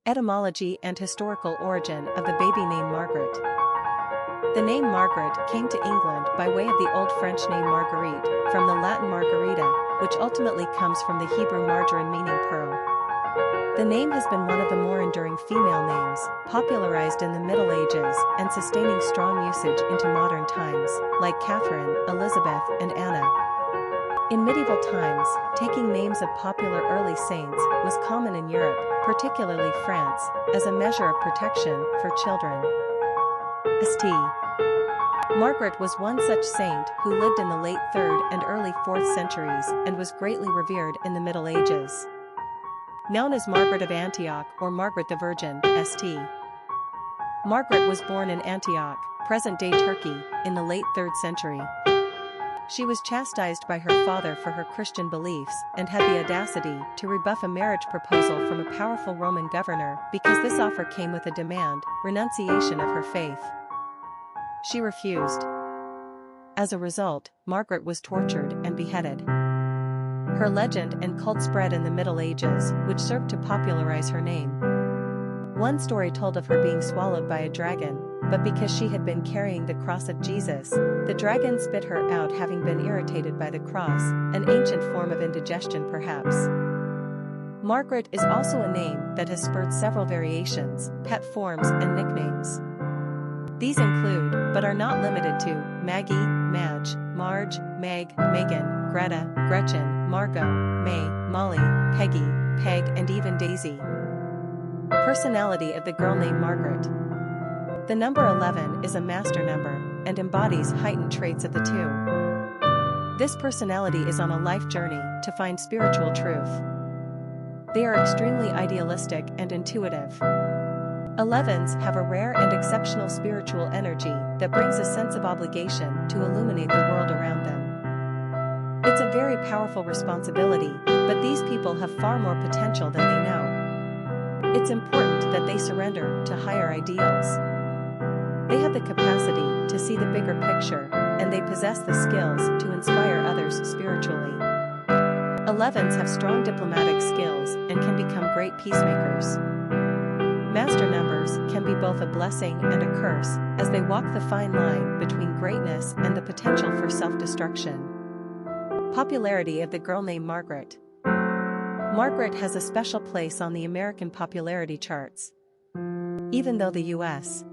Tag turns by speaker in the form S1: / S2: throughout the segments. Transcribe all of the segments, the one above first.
S1: Etymology and historical origin of the baby name Margaret. The name Margaret came to England by way of the Old French name Marguerite, from the Latin margarita, which ultimately comes from the Hebrew margaron meaning pearl. The name has been one of the more enduring female names, popularized in the Middle Ages and sustaining strong usage into modern times, like Catherine, Elizabeth, and Anna. In medieval times, taking names of popular early saints was common in Europe, particularly France, as a measure of protection for children. St. Margaret was one such saint who lived in the late 3rd and early 4th centuries and was greatly revered in the Middle Ages. Known as Margaret of Antioch or Margaret the Virgin, St. Margaret was born in Antioch, present-day Turkey, in the late 3rd century. She was chastised by her father for her Christian beliefs and had the audacity to rebuff a marriage proposal from a powerful Roman governor because this offer came with a demand, renunciation of her faith. She refused. As a result, Margaret was tortured and beheaded. Her legend and cult spread in the Middle Ages, which served to popularize her name. One story told of her being swallowed by a dragon, but because she had been carrying the cross of Jesus, the dragon spit her out, having been irritated by the cross, an ancient form of indigestion perhaps. Margaret is also a name that has spurred several variations, pet forms and nicknames. These include, but are not limited to, Maggie, Madge, Marge, Meg, Megan, Greta, Gretchen, Margot, May, Molly, Peggy, Peg, and even Daisy. Personality of the girl named Margaret. The number 11 is a master number and embodies heightened traits of the two. This personality is on a life journey to find spiritual truth. They are extremely idealistic and intuitive. 11s have a rare and exceptional spiritual energy that brings a sense of obligation to illuminate the world around them. It's a very powerful responsibility, but these people have far more potential than they know. It's important that they surrender to higher ideals. They have the capacity to see the bigger picture, and they possess the skills to inspire others spiritually. 11s have strong diplomatic skills and can become great peacemakers. Master numbers can be both a blessing and a curse, as they walk the fine line between greatness and the potential for self-destruction. Popularity of the girl named Margaret. Margaret has a special place on the American popularity charts. Even though the U.S.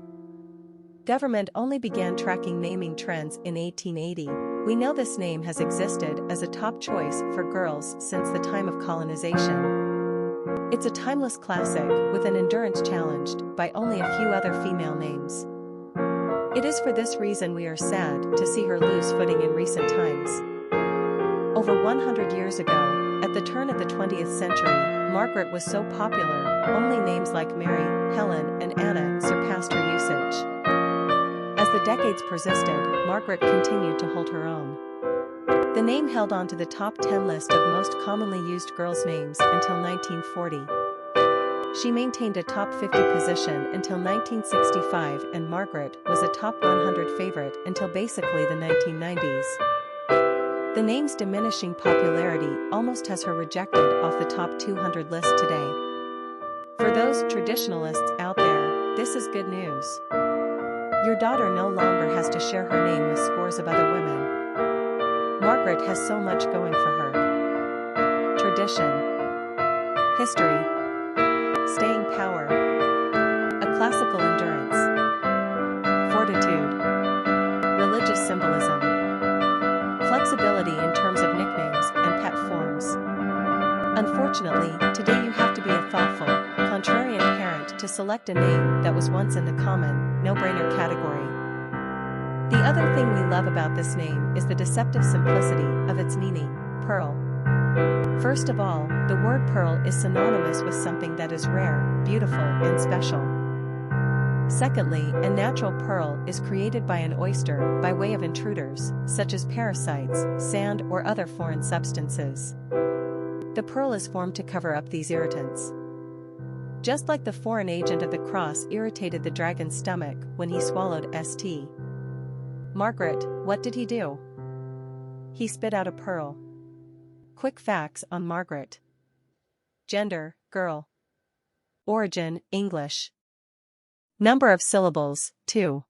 S1: government only began tracking naming trends in 1880, we know this name has existed as a top choice for girls since the time of colonization. It's a timeless classic with an endurance challenged by only a few other female names. It is for this reason we are sad to see her lose footing in recent times. Over 100 years ago, at the turn of the 20th century, Margaret was so popular, only names like Mary, Helen, and Anna surpassed her usage. As the decades persisted, Margaret continued to hold her own. The name held on to the top 10 list of most commonly used girls' names until 1940. She maintained a top 50 position until 1965, and Margaret was a top 100 favorite until basically the 1990s. The name's diminishing popularity almost has her rejected off the top 200 list today. For those traditionalists out there, this is good news. Your daughter no longer has to share her name with scores of other women. Margaret has so much going for her. Tradition, history, staying power, a classical endurance, fortitude, religious symbolism, flexibility in terms of nicknames and pet forms. Unfortunately, today you have to be a thoughtful, contrarian parent to select a name that was once in the common, no-brainer category. The other thing we love about this name is the deceptive simplicity of its meaning, pearl. First of all, the word pearl is synonymous with something that is rare, beautiful, and special. Secondly, a natural pearl is created by an oyster by way of intruders, such as parasites, sand, or other foreign substances. The pearl is formed to cover up these irritants. Just like the foreign agent of the cross irritated the dragon's stomach when he swallowed St. Margaret, what did he do? He spit out a pearl. Quick facts on Margaret. Gender, girl. origin, English. Number of syllables, 2.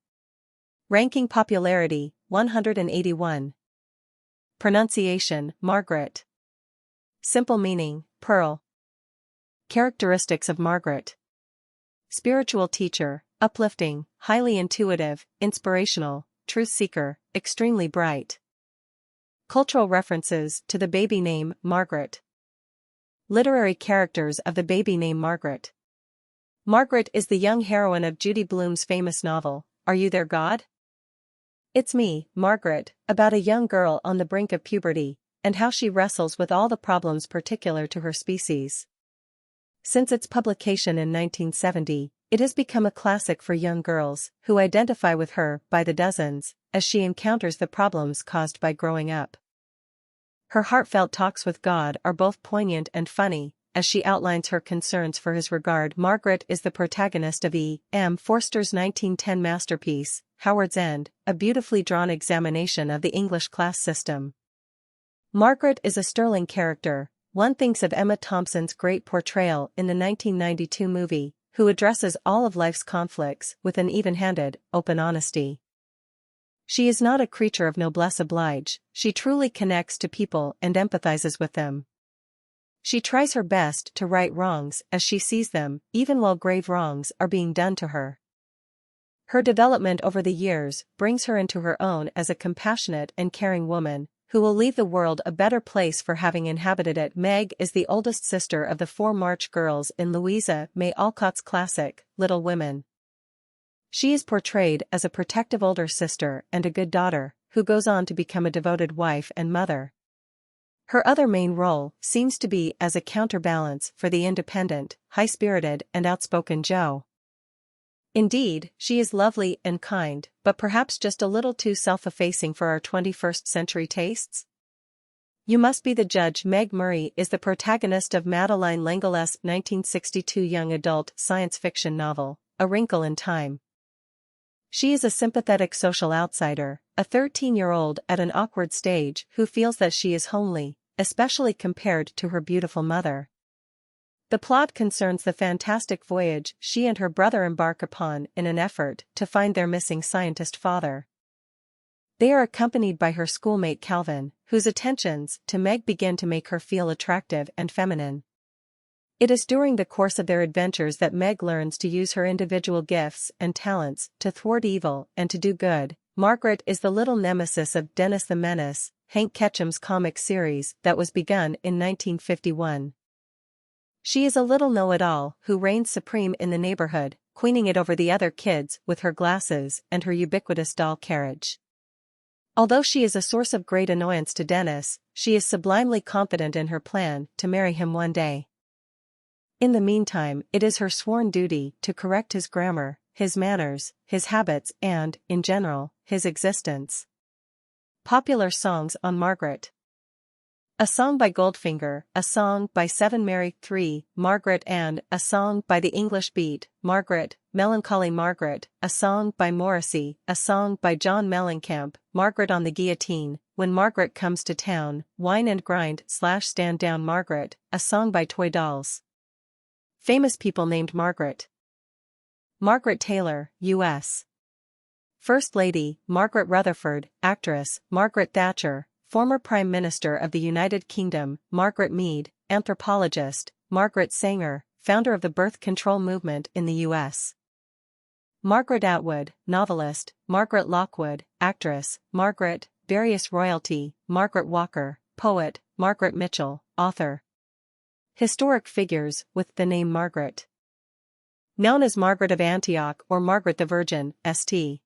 S1: Ranking popularity, 181. Pronunciation, Margaret. Simple meaning, pearl. Characteristics of Margaret. Spiritual teacher, uplifting, highly intuitive, inspirational, truth seeker, extremely bright. Cultural references to the baby name, Margaret. Literary characters of the baby name Margaret. Margaret is the young heroine of Judy Blume's famous novel, Are You There, God? It's me, Margaret, about a young girl on the brink of puberty, and how she wrestles with all the problems particular to her species. Since its publication in 1970, it has become a classic for young girls, who identify with her by the dozens, as she encounters the problems caused by growing up. Her heartfelt talks with God are both poignant and funny, as she outlines her concerns for his regard. Margaret is the protagonist of E. M. Forster's 1910 masterpiece, Howard's End, a beautifully drawn examination of the English class system. Margaret is a sterling character. One thinks of Emma Thompson's great portrayal in the 1992 movie, who addresses all of life's conflicts with an even-handed, open honesty. She is not a creature of noblesse oblige, she truly connects to people and empathizes with them. She tries her best to right wrongs as she sees them, even while grave wrongs are being done to her. Her development over the years brings her into her own as a compassionate and caring woman, who will leave the world a better place for having inhabited it. Meg is the oldest sister of the 4 March girls in Louisa May Alcott's classic, Little Women. She is portrayed as a protective older sister and a good daughter, who goes on to become a devoted wife and mother. Her other main role seems to be as a counterbalance for the independent, high-spirited and outspoken Jo. Indeed, she is lovely and kind, but perhaps just a little too self-effacing for our 21st century tastes? You must be the judge. Meg Murray is the protagonist of Madeleine L'Engle's 1962 young adult science fiction novel, A Wrinkle in Time. She is a sympathetic social outsider, a 13-year-old at an awkward stage who feels that she is homely, especially compared to her beautiful mother. The plot concerns the fantastic voyage she and her brother embark upon in an effort to find their missing scientist father. They are accompanied by her schoolmate Calvin, whose attentions to Meg begin to make her feel attractive and feminine. It is during the course of their adventures that Meg learns to use her individual gifts and talents to thwart evil and to do good. Margaret is the little nemesis of Dennis the Menace, Hank Ketcham's comic series that was begun in 1951. She is a little know-it-all who reigns supreme in the neighborhood, queening it over the other kids with her glasses and her ubiquitous doll carriage. Although she is a source of great annoyance to Dennis, she is sublimely confident in her plan to marry him one day. In the meantime, it is her sworn duty to correct his grammar, his manners, his habits and, in general, his existence. Popular songs on Margaret. A song by Goldfinger, a song by Seven Mary 3, Margaret and a song by the English Beat, Margaret, Melancholy Margaret, a song by Morrissey, a song by John Mellencamp, Margaret on the Guillotine, When Margaret Comes to Town, Wine and Grind / Stand Down Margaret, a song by Toy Dolls. Famous people named Margaret. Margaret Taylor, U.S. First Lady, Margaret Rutherford, actress, Margaret Thatcher, former Prime Minister of the United Kingdom, Margaret Mead, anthropologist, Margaret Sanger, founder of the birth control movement in the U.S. Margaret Atwood, novelist, Margaret Lockwood, actress, Margaret, various royalty, Margaret Walker, poet, Margaret Mitchell, author. Historic figures with the name Margaret. Known as Margaret of Antioch or Margaret the Virgin, St.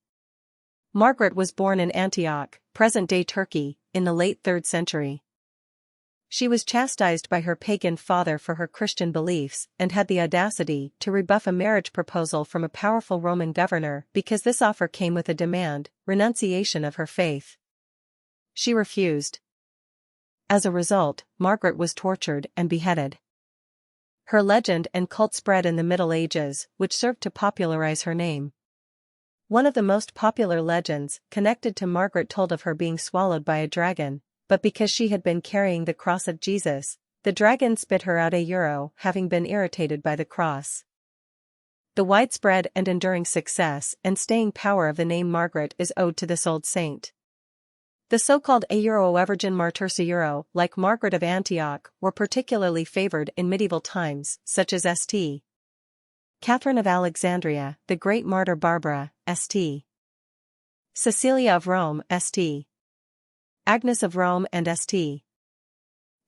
S1: Margaret was born in Antioch, present-day Turkey, in the late 3rd century. She was chastised by her pagan father for her Christian beliefs and had the audacity to rebuff a marriage proposal from a powerful Roman governor because this offer came with a demand, renunciation of her faith. She refused. As a result, Margaret was tortured and beheaded. Her legend and cult spread in the Middle Ages, which served to popularize her name. One of the most popular legends connected to Margaret told of her being swallowed by a dragon, but because she had been carrying the cross of Jesus, the dragon spit her out, having been irritated by the cross. The widespread and enduring success and staying power of the name Margaret is owed to this old saint. The so-called Virgin Martyrs, like Margaret of Antioch, were particularly favored in medieval times, such as St. Catherine of Alexandria, the great martyr Barbara, St. Cecilia of Rome, St. Agnes of Rome and St.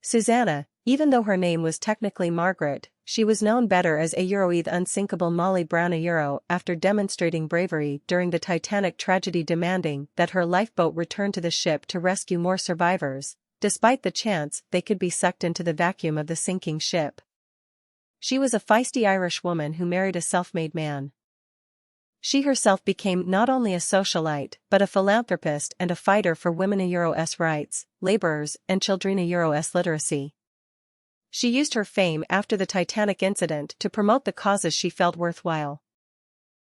S1: Susanna. Even though her name was technically Margaret, she was known better as the unsinkable Molly Brown after demonstrating bravery during the Titanic tragedy, demanding that her lifeboat return to the ship to rescue more survivors, despite the chance they could be sucked into the vacuum of the sinking ship. She was a feisty Irish woman who married a self-made man. She herself became not only a socialite but a philanthropist and a fighter for women's rights, laborers and children's literacy. She used her fame after the Titanic incident to promote the causes she felt worthwhile.